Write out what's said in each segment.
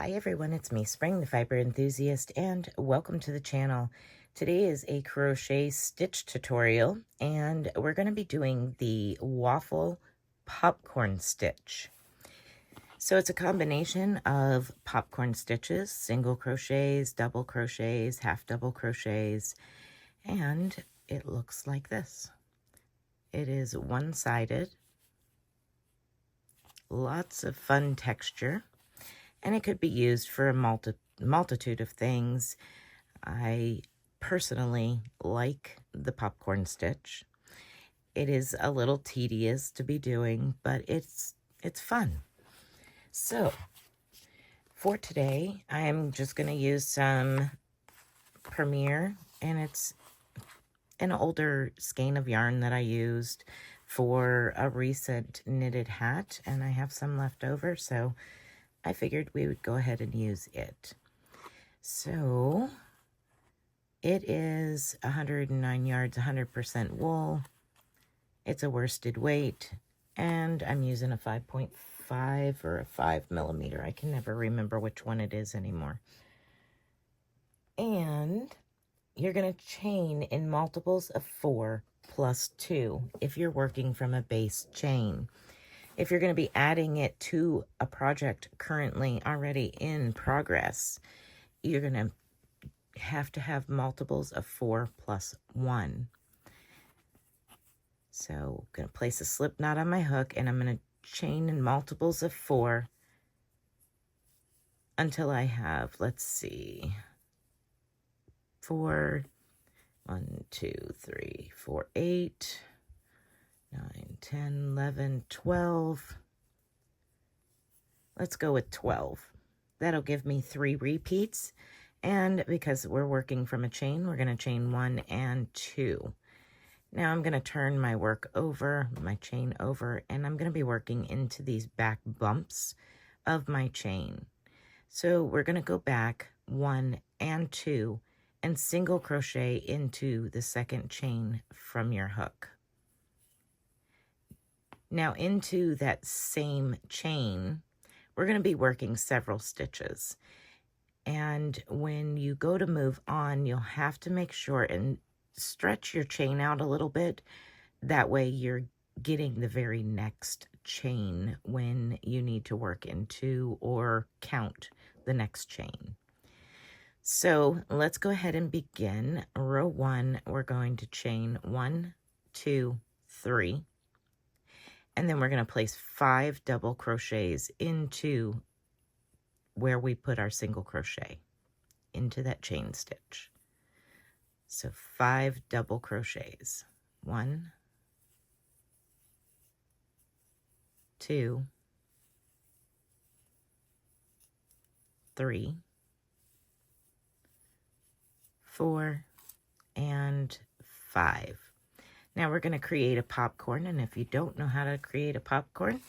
Hi everyone, it's me, Spring, the fiber enthusiast, and welcome to the channel. Today is a crochet stitch tutorial, and we're going to be doing the waffle popcorn stitch. So it's a combination of popcorn stitches, single crochets, double crochets, half double crochets, and it looks like this. It is one-sided, lots of fun texture, and it could be used for a multitude of things. I personally like the popcorn stitch. It is a little tedious to be doing, but it's fun. So for today, I'm just going to use some Premier, and it's an older skein of yarn that I used for a recent knitted hat, and I have some left over, so I figured we would go ahead and use it. So it is 109 yards, 100% wool. It's a worsted weight, and I'm using a 5.5 or a 5 millimeter. I can never remember which one it is anymore. And you're going to chain in multiples of 4 plus 2 if you're working from a base chain. If you're going to be adding it to a project currently already in progress, you're going to have multiples of 4 plus 1. So I'm going to place a slip knot on my hook, and I'm going to chain in multiples of 4 until I have, let's see, 4, 1, 2, 3, 4, 8, 9, 10, 11, 12. Let's go with 12. That'll give me 3 repeats. And because we're working from a chain, we're going to chain 1 and 2. Now I'm going to turn my work over, my chain over, and I'm going to be working into these back bumps of my chain. So we're going to go back 1 and 2 and single crochet into the second chain from your hook. Now into that same chain, we're going to be working several stitches. And when you go to move on, you'll have to make sure and stretch your chain out a little bit. That way you're getting the very next chain when you need to work into or count the next chain. So let's go ahead and begin. Row 1, we're going to chain 1, 2, 3. And then we're going to place 5 double crochets into where we put our single crochet, into that chain stitch. So 5 double crochets. 1, 2, 3, 4, and 5. Now we're going to create a popcorn, and if you don't know how to create a popcorn,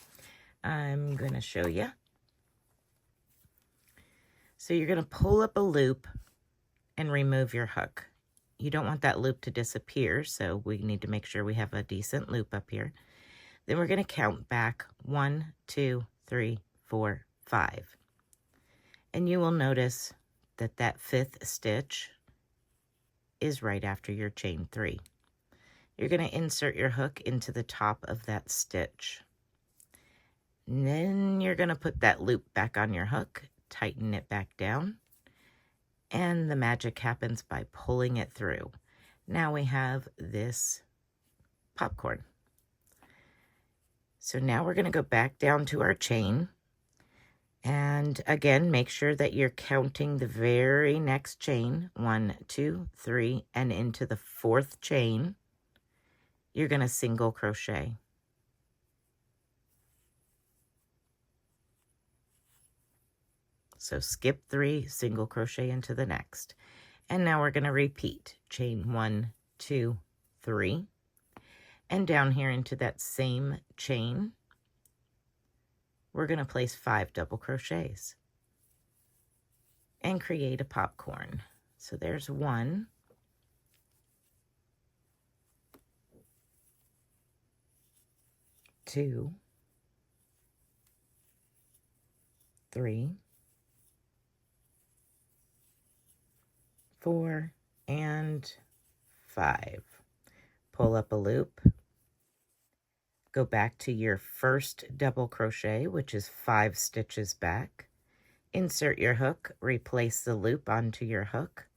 I'm going to show you. So you're going to pull up a loop and remove your hook. You don't want that loop to disappear, so we need to make sure we have a decent loop up here. Then we're going to count back 1, 2, 3, 4, 5. And you will notice that that 5th stitch is right after your chain 3. You're going to insert your hook into the top of that stitch. And then you're going to put that loop back on your hook, tighten it back down, and the magic happens by pulling it through. Now we have this popcorn. So now we're going to go back down to our chain, and again, make sure that you're counting the very next chain, 1, 2, 3, and into the 4th chain, you're going to single crochet. So skip 3, single crochet into the next. And now we're going to repeat. Chain 1, 2, 3. And down here into that same chain, we're going to place 5 double crochets and create a popcorn. So there's 1. 2, 3, 4, and 5. Pull up a loop. Go back to your first double crochet, which is 5 stitches back. Insert your hook, replace the loop onto your hook,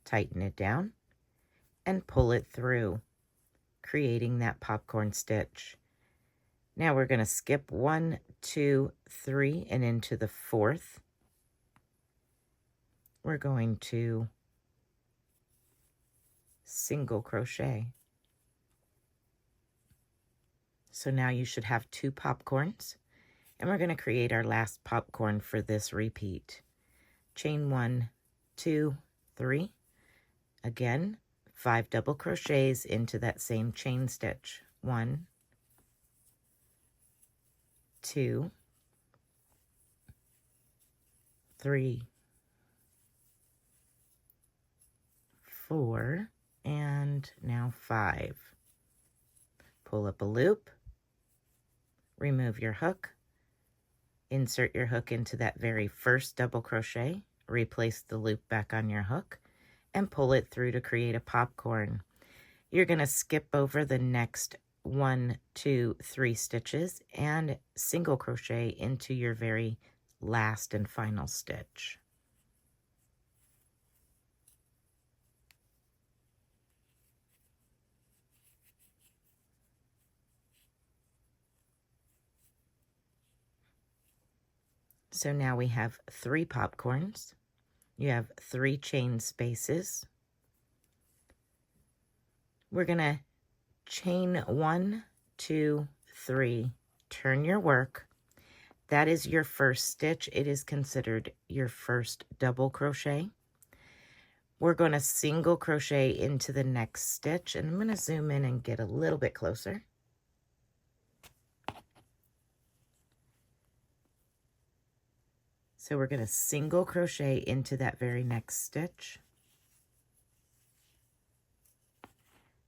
tighten it down, and pull it through, creating that popcorn stitch. Now we're going to skip 1, 2, 3, and into the 4th. We're going to single crochet. So now you should have 2 popcorns, and we're going to create our last popcorn for this repeat. Chain 1, 2, 3. Again, 5 double crochets into that same chain stitch. 1, 2, 3, 4, and now 5. Pull up a loop, remove your hook, insert your hook into that very first double crochet, replace the loop back on your hook, and pull it through to create a popcorn. You're going to skip over the next 1, 2, 3 stitches and single crochet into your very last and final stitch. So now we have 3 popcorns. You have 3 chain spaces. We're going to chain 1, 2, 3, turn your work. That is your first stitch. It is considered your first double crochet. We're going to single crochet into the next stitch, and I'm going to zoom in and get a little bit closer. So we're going to single crochet into that very next stitch.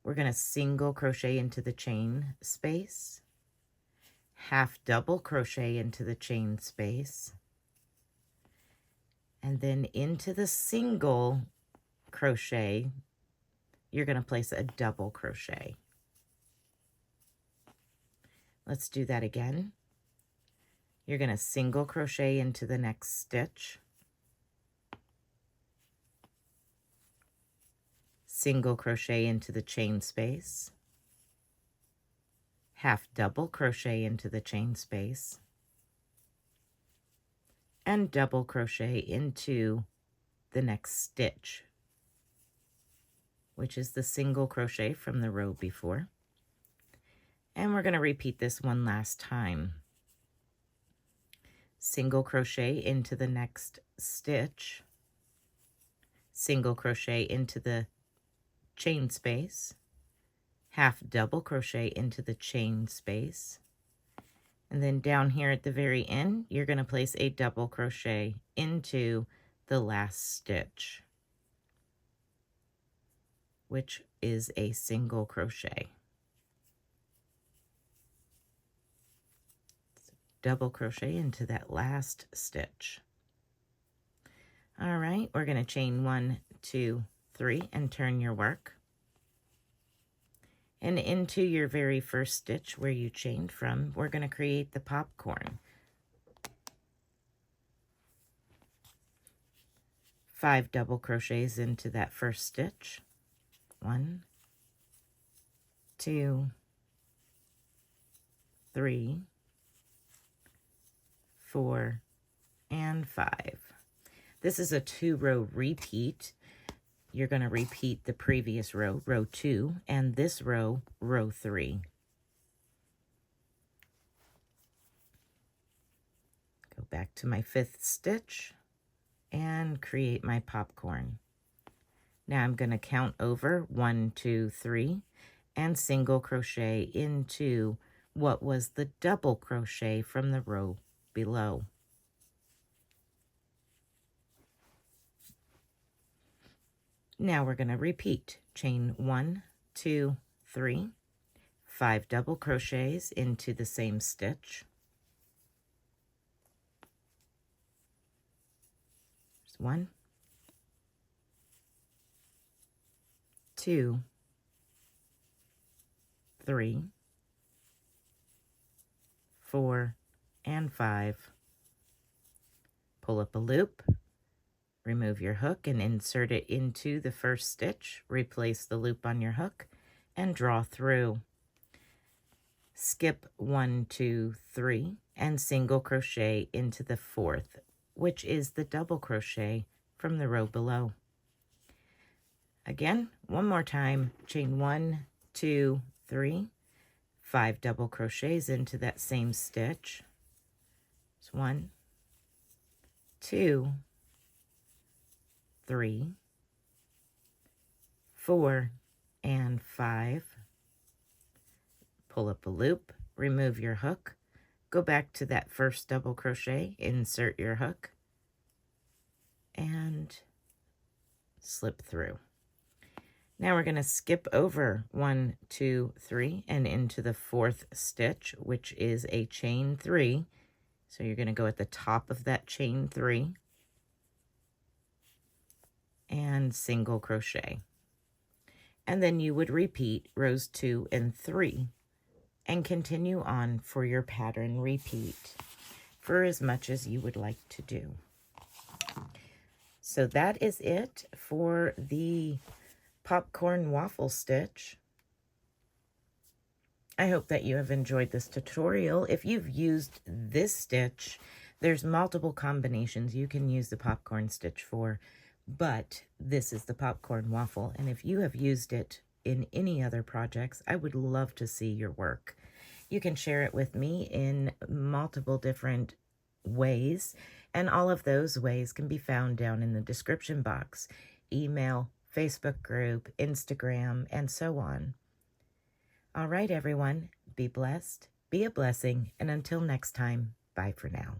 We're going to single crochet into the chain space, half double crochet into the chain space, and then into the single crochet, you're going to place a double crochet. Let's do that again. You're going to single crochet into the next stitch, single crochet into the chain space, half double crochet into the chain space, and double crochet into the next stitch, which is the single crochet from the row before. And we're going to repeat this one last time. Single crochet into the next stitch, single crochet into the chain space, half double crochet into the chain space, and then down here at the very end, you're going to place a double crochet into the last stitch, which is a single crochet. Double crochet into that last stitch. All right, we're going to chain 1, 2, 3 and turn your work. And into your very first stitch where you chained from, we're going to create the popcorn. 5 double crochets into that first stitch. 1, 2, 3, 4, and 5. This is a 2-row repeat. You're going to repeat the previous row, row 2, and this row, row 3. Go back to my 5th stitch and create my popcorn. Now I'm going to count over 1, 2, 3 and single crochet into what was the double crochet from the row below. Now we're going to repeat. Chain 1, 2, 3, 5 double crochets into the same stitch. There's 1, 2, 3, 4, and 5. Pull up a loop, remove your hook and insert it into the first stitch, replace the loop on your hook, and draw through. Skip 1, 2, 3, and single crochet into the 4th, which is the double crochet from the row below. Again, one more time, chain 1, 2, 3, 5 double crochets into that same stitch. It's 1, 2, 3, 4, and 5. Pull up a loop, remove your hook, go back to that first double crochet, insert your hook, and slip through. Now we're going to skip over 1, 2, 3 and into the 4th stitch, which is a chain 3. So you're going to go at the top of that chain 3 and single crochet. And then you would repeat rows 2 and 3 and continue on for your pattern repeat for as much as you would like to do. So that is it for the popcorn waffle stitch. I hope that you have enjoyed this tutorial. If you've used this stitch, there's multiple combinations you can use the popcorn stitch for, but this is the popcorn waffle, and if you have used it in any other projects, I would love to see your work. You can share it with me in multiple different ways, and all of those ways can be found down in the description box: email, Facebook group, Instagram, and so on. All right, everyone, be blessed, be a blessing, and until next time, bye for now.